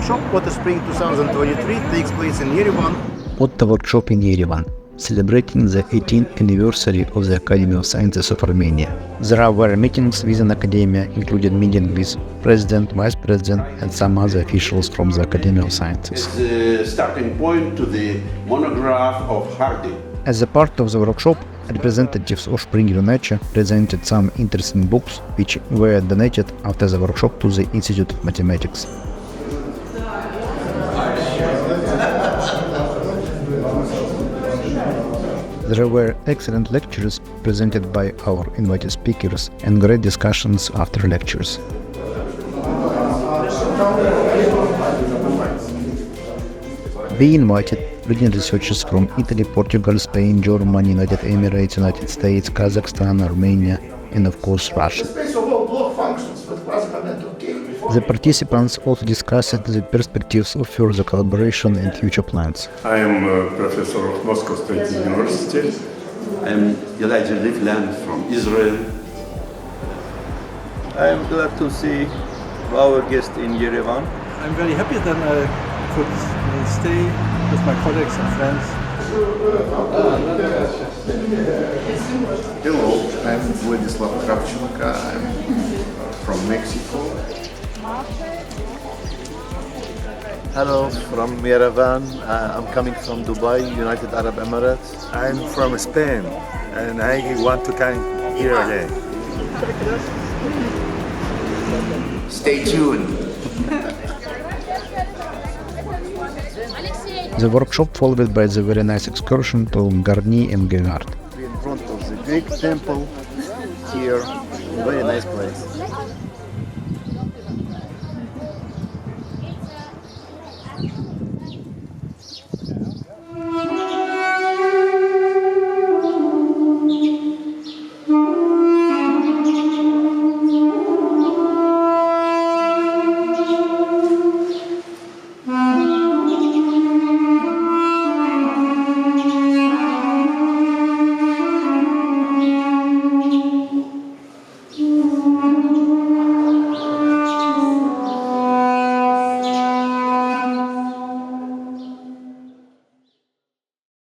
workshop, OTHA Spring 2023, takes place in Yerevan. OTHA workshop in Yerevan, celebrating the 18th anniversary of the Academy of Sciences of Armenia. There were meetings within academia, including meeting with President, Vice President and some other officials from the Academy of Sciences. It's the starting point to the monograph of Hardy. As a part of the workshop, representatives of Spring United presented some interesting books which were donated after the workshop to the Institute of Mathematics. There were excellent lectures presented by our invited speakers and great discussions after lectures. We invited leading researchers from Italy, Portugal, Spain, Germany, United Emirates, United States, Kazakhstan, Armenia, and of course Russia. The participants also discussed the perspectives of further collaboration and future plans. I am a professor of Moscow State University. I am Yerevan from Israel. I am glad to see our guest in Yerevan. I'm very happy that I could stay with my colleagues and friends. Hello, I'm Vladislav Kravchenko. I'm from Mexico. Hello, from Yerevan. I'm coming from Dubai, United Arab Emirates. I'm from Spain and I want to come here again. Stay tuned. The workshop followed by the very nice excursion to Garni and Gegard. We're in front of the Greek temple here. Very nice place.